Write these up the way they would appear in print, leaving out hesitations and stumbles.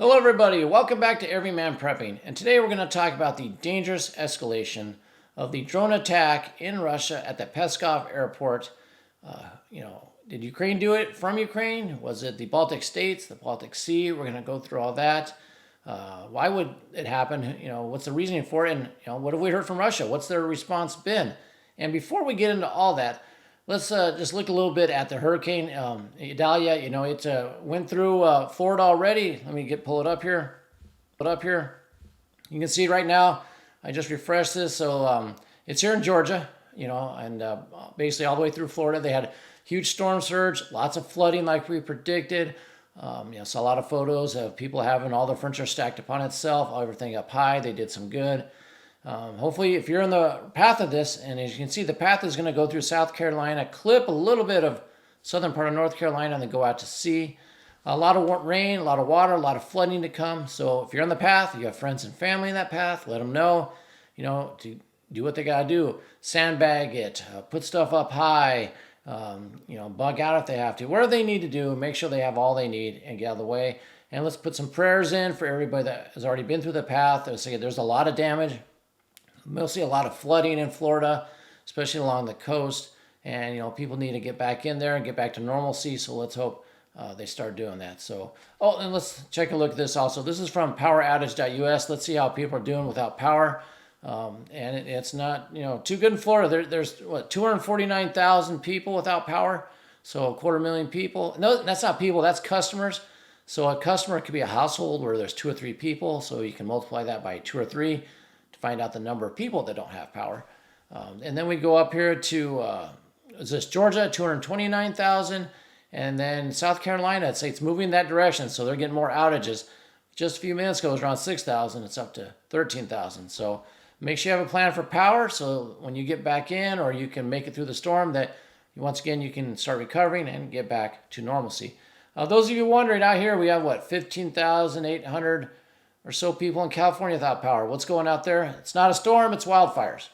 Hello everybody, welcome back to Everyman Prepping, and today we're going to talk about the dangerous escalation of the drone attack in Russia at the Pskov airport. Did Ukraine do it from Ukraine? Was it the Baltic States, the Baltic Sea? We're going to go through all that. Why would it happen? What's the reasoning for it? And what have we heard from Russia? What's their response been? And before we get into all that, let's just look a little bit at the hurricane Idalia. It went through Florida already. Let me pull it up here. You can see right now. I just refreshed this, so it's here in Georgia. And basically all the way through Florida, they had huge storm surge, lots of flooding like we predicted. Saw a lot of photos of people having all their furniture stacked upon itself, everything up high. They did some good. Hopefully, if you're in the path of this, and as you can see, the path is going to go through South Carolina, clip a little bit of southern part of North Carolina, and then go out to sea. A lot of rain, a lot of water, a lot of flooding to come. So if you're on the path, you have friends and family in that path, let them know, to do what they got to do. Sandbag it, put stuff up high, bug out if they have to. Whatever they need to do, make sure they have all they need and get out of the way. And let's put some prayers in for everybody that has already been through the path. There's a lot of damage. Mostly a lot of flooding in Florida, especially along the coast. And, people need to get back in there and get back to normalcy. So let's hope they start doing that. So, and let's take a look at this also. This is from poweroutage.us. Let's see how people are doing without power. And it's not, too good in Florida. There's 249,000 people without power. So 250,000 people. No, that's not people, that's customers. So a customer could be a household where there's 2 or 3 people. So you can multiply that by 2 or 3 to find out the number of people that don't have power. And then we go up here to, is this Georgia, 229,000. And then South Carolina, I'd say it's moving in that direction. So they're getting more outages. Just a few minutes ago, it was around 6,000. It's up to 13,000. So make sure you have a plan for power. So when you get back in, or you can make it through the storm, that once again, you can start recovering and get back to normalcy. Those of you wondering, out here, we have 15,800 or so people in California without power. What's going out there? It's not a storm, it's wildfires.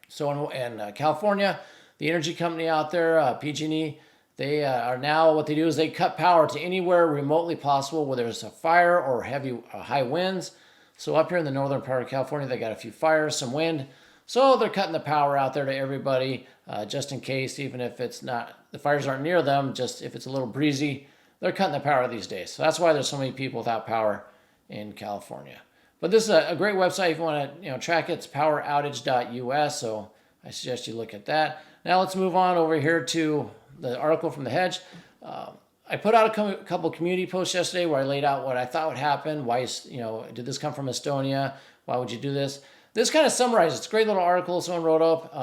So in California, the energy company out there, PG&E, they are now, what they do is they cut power to anywhere remotely possible where there's a fire or high winds. So up here in the northern part of California, they got a few fires, some wind. So they're cutting the power out there to everybody, just in case, even if the fires aren't near them, just if it's a little breezy, they're cutting the power these days. So that's why there's so many people without power in California. But this is a great website if you want to track it. It's poweroutage.us, so I suggest you look at that. Now let's move on over here to the article from The Hedge. I put out a couple community posts yesterday where I laid out what I thought would happen. Why, did this come from Estonia? Why would you do this? This kind of summarizes. It's a great little article someone wrote up.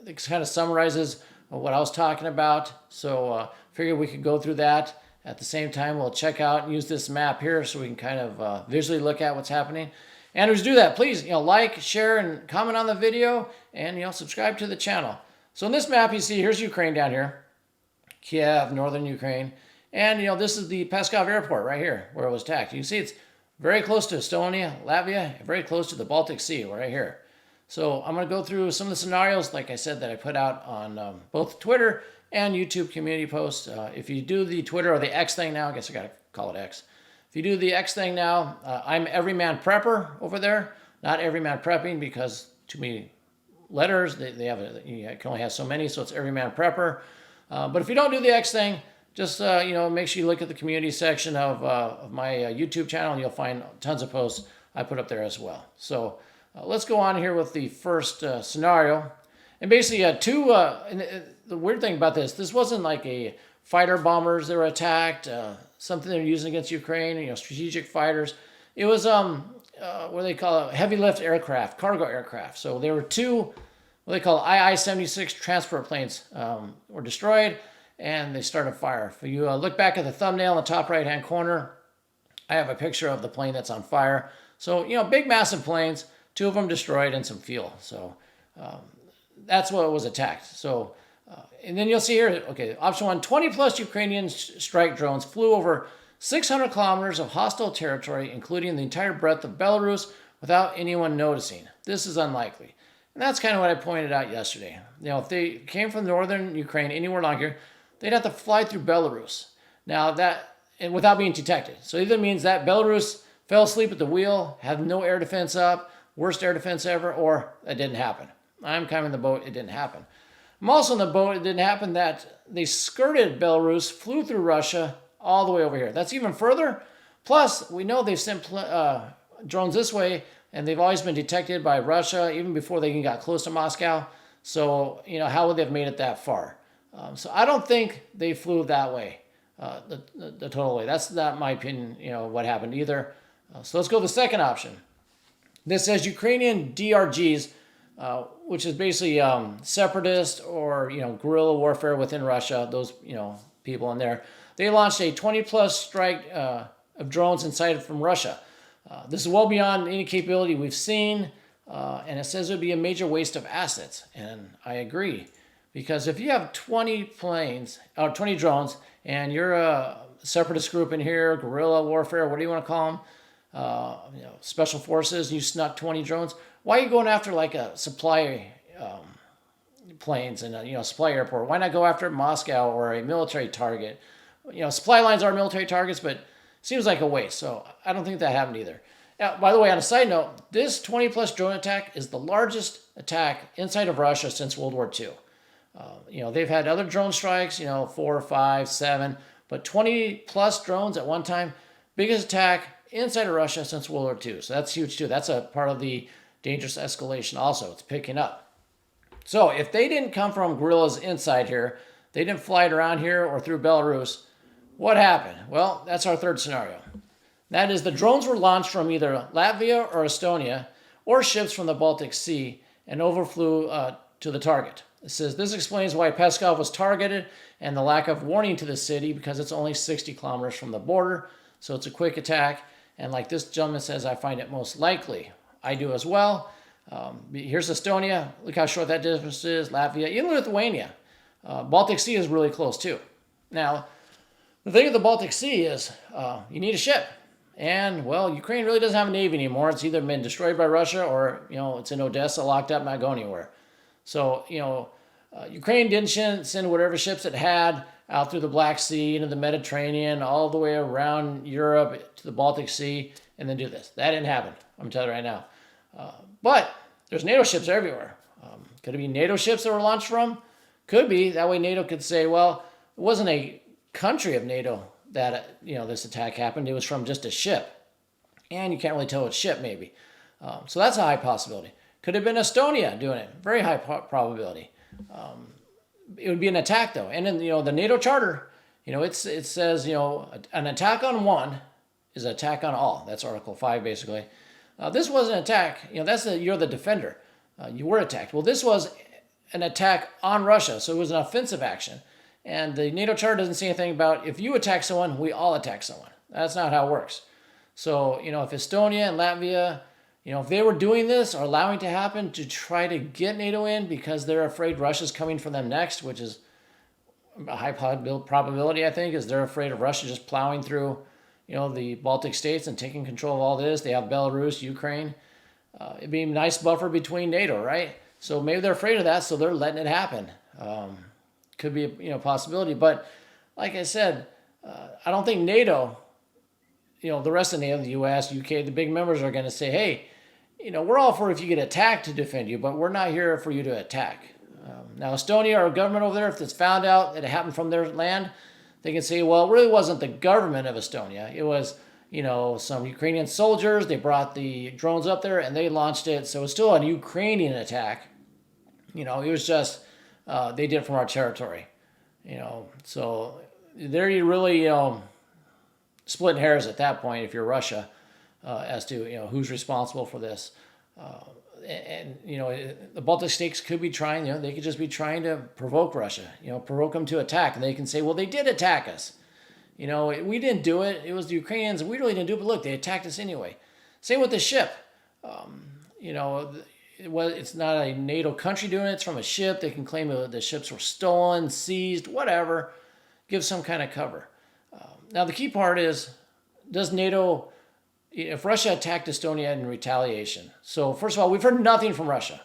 It kind of summarizes what I was talking about. So figured we could go through that. At the same time, we'll check out and use this map here so we can kind of visually look at what's happening. And as we do that, please like, share, and comment on the video, and subscribe to the channel. So in this map, you see here's Ukraine down here, Kiev, northern Ukraine, and this is the Pskov airport right here where it was attacked. You can see it's very close to Estonia, Latvia, very close to the Baltic Sea right here. So I'm going to go through some of the scenarios, like I said, that I put out on both Twitter and YouTube community posts. If you do the Twitter or the X thing now, I guess I got to call it X. If you do the X thing now, I'm Everyman Prepper over there, not Everyman Prepping, because too many letters. You can only have so many, so it's Everyman Prepper. But if you don't do the X thing, just make sure you look at the community section of my YouTube channel, and you'll find tons of posts I put up there as well. So let's go on here with the first scenario. And basically, the weird thing about this wasn't like a fighter bombers that were attacked, something they were using against Ukraine, strategic fighters. It was what they call heavy lift aircraft, cargo aircraft. So there were 2, what they call II-76 transport planes were destroyed, and they started fire. If you look back at the thumbnail in the top right-hand corner, I have a picture of the plane that's on fire. So, big, massive planes, 2 of them destroyed, and some fuel. So that's what was attacked. So, and then you'll see here, okay, option 1, 20 plus Ukrainian strike drones flew over 600 kilometers of hostile territory, including the entire breadth of Belarus, without anyone noticing. This is unlikely. And that's kind of what I pointed out yesterday. If they came from northern Ukraine, anywhere along here, they'd have to fly through Belarus. Now, that and without being detected. So either means that Belarus fell asleep at the wheel, had no air defense up, worst air defense ever, or it didn't happen. I'm kind of in the boat, it didn't happen. I'm also in the boat, it didn't happen, that they skirted Belarus, flew through Russia, all the way over here. That's even further. Plus, we know they've sent drones this way, and they've always been detected by Russia, even before they even got close to Moscow. So, how would they have made it that far? So I don't think they flew that way, the total way. That's not my opinion, what happened either. So let's go to the second option. This says Ukrainian DRGs, which is basically separatist or, guerrilla warfare within Russia, those, people in there. They launched a 20-plus strike of drones incited from Russia. This is well beyond any capability we've seen, and it says it would be a major waste of assets, and I agree. Because if you have 20 planes, or 20 drones, and you're a separatist group in here, guerrilla warfare, what do you want to call them? Special forces, you snuck 20 drones. Why are you going after like a supply planes and a supply airport? Why not go after Moscow or a military target? Supply lines are military targets, but it seems like a waste. So I don't think that happened either. Now, by the way, on a side note, this 20-plus drone attack is the largest attack inside of Russia since World War II. They've had other drone strikes, 4, 5, 7, but 20-plus drones at one time, biggest attack inside of Russia since World War II. So that's huge too. That's a part of the dangerous escalation also. It's picking up. So if they didn't come from guerrillas inside here, they didn't fly it around here or through Belarus, what happened? Well, that's our third scenario. That is, the drones were launched from either Latvia or Estonia or ships from the Baltic Sea and overflew to the target. It says this explains why Pskov was targeted and the lack of warning to the city, because it's only 60 kilometers from the border. So it's a quick attack. And like this gentleman says, I find it most likely. I do as well. Here's Estonia. Look how short that distance is. Latvia, even Lithuania. Baltic Sea is really close too. Now, the thing with the Baltic Sea is you need a ship. And, well, Ukraine really doesn't have a navy anymore. It's either been destroyed by Russia or, it's in Odessa, locked up, not going anywhere. So, Ukraine didn't send whatever ships it had out through the Black Sea, into the Mediterranean, all the way around Europe to the Baltic Sea, and then do this. That didn't happen. I'm telling you right now. But there's NATO ships everywhere. Could it be NATO ships that were launched from? Could be. That way NATO could say, well, it wasn't a country of NATO that, this attack happened. It was from just a ship. And you can't really tell which ship, maybe. So that's a high possibility. Could have been Estonia doing it. Very high probability. It would be an attack, though. And in, the NATO charter, it says, an attack on one is an attack on all. That's Article 5, basically. This was an attack. You're the defender. You were attacked. Well, this was an attack on Russia, so it was an offensive action. And the NATO charter doesn't say anything about if you attack someone, we all attack someone. That's not how it works. So, if Estonia and Latvia, if they were doing this or allowing it to happen to try to get NATO in because they're afraid Russia's coming for them next, which is a high probability, I think, is they're afraid of Russia just plowing through, the Baltic states and taking control of all this. They have Belarus, Ukraine. It'd be a nice buffer between NATO, right? So maybe they're afraid of that, so they're letting it happen. Could be a possibility. But like I said, I don't think NATO, the rest of NATO, the U.S., U.K., the big members are going to say, hey, we're all for if you get attacked to defend you, but we're not here for you to attack. Now, Estonia, our government over there, if it's found out that it happened from their land, they can say, well, it really wasn't the government of Estonia. It was, some Ukrainian soldiers. They brought the drones up there and they launched it. So it's still a Ukrainian attack. It was just, they did it from our territory. So there you really, splitting hairs at that point if you're Russia as to, who's responsible for this. The Baltic states could be trying, they could just be trying to provoke Russia, provoke them to attack. And they can say, well, they did attack us. We didn't do it. It was the Ukrainians. We really didn't do it. But look, they attacked us anyway. Same with the ship. It's not a NATO country doing it. It's from a ship. They can claim the ships were stolen, seized, whatever. Give some kind of cover. Now, the key part is, does NATO, if Russia attacked Estonia in retaliation? So, first of all, we've heard nothing from Russia.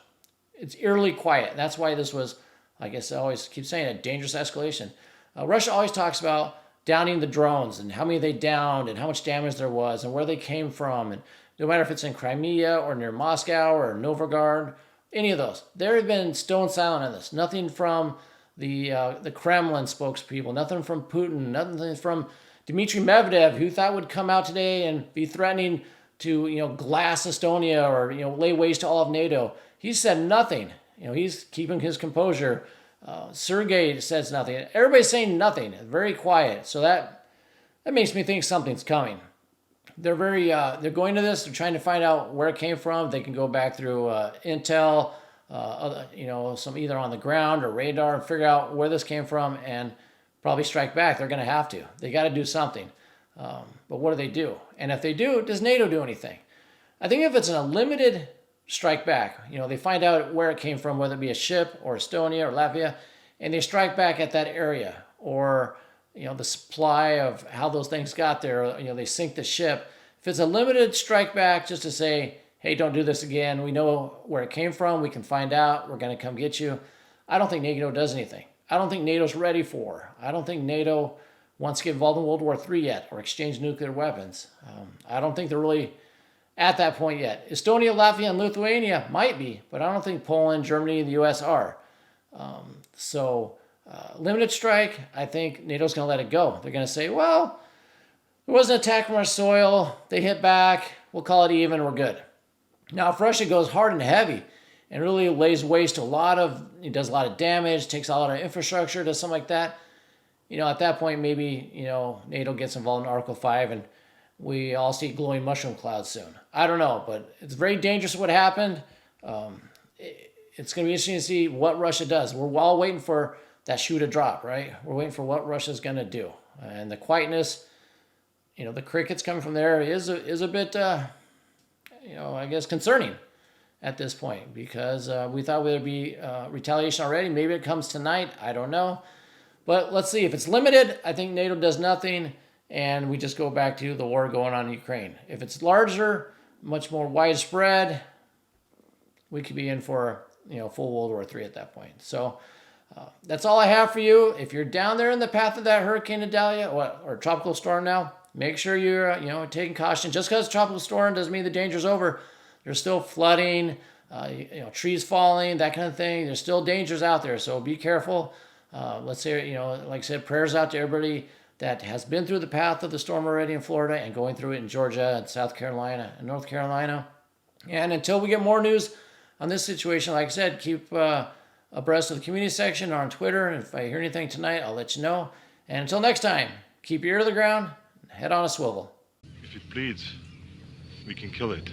It's eerily quiet. That's why this was, I guess I always keep saying, a dangerous escalation. Russia always talks about downing the drones and how many they downed and how much damage there was and where they came from. And no matter if it's in Crimea or near Moscow or Novgorod, any of those, they've been stone silent on this. Nothing from the Kremlin spokespeople, nothing from Putin, nothing from Dmitry Medvedev, who thought would come out today and be threatening to glass Estonia or lay waste to all of NATO. He said nothing. He's keeping his composure. Sergei says nothing. Everybody's saying nothing. Very quiet. So that makes me think something's coming. They're they're going to this. They're trying to find out where it came from. They can go back through intel, some either on the ground or radar, and figure out where this came from and probably strike back. They're going to have to. They got to do something. But what do they do? And if they do, does NATO do anything? I think if it's a limited strike back, they find out where it came from, whether it be a ship or Estonia or Latvia, and they strike back at that area, or the supply of how those things got there, they sink the ship. If it's a limited strike back, just to say, hey, don't do this again, we know where it came from, we can find out, we're going to come get you, I don't think NATO does anything. I don't think NATO's ready for. I don't think NATO wants to get involved in World War III yet or exchange nuclear weapons. I don't think they're really at that point yet. Estonia, Latvia, and Lithuania might be, but I don't think Poland, Germany, and the U.S. are. Limited strike, I think NATO's going to let it go. They're going to say, well, it wasn't an attack from our soil. They hit back. We'll call it even. We're good. Now, if Russia goes hard and heavy and really lays waste to it does a lot of damage, takes a lot of infrastructure, does something like that, at that point, maybe, NATO gets involved in Article 5 and we all see glowing mushroom clouds soon. I don't know, but it's very dangerous what happened. It's going to be interesting to see what Russia does. We're all waiting for that shoe to drop, right? We're waiting for what Russia's going to do. And the quietness, the crickets coming from there is a bit, I guess, concerning at this point, because we thought there'd be retaliation already. Maybe it comes tonight. I don't know. But let's see. If it's limited, I think NATO does nothing, and we just go back to the war going on in Ukraine. If it's larger, much more widespread, we could be in for full World War III at that point. So that's all I have for you. If you're down there in the path of that Hurricane Idalia or tropical storm now, make sure you're taking caution. Just because tropical storm doesn't mean the danger's over. There's still flooding, trees falling, that kind of thing. There's still dangers out there, so be careful. Let's say, like I said, prayers out to everybody that has been through the path of the storm already in Florida and going through it in Georgia and South Carolina and North Carolina. And until we get more news on this situation, like I said, keep abreast of the community section or on Twitter. And if I hear anything tonight, I'll let you know. And until next time, keep your ear to the ground and head on a swivel. If it bleeds, we can kill it.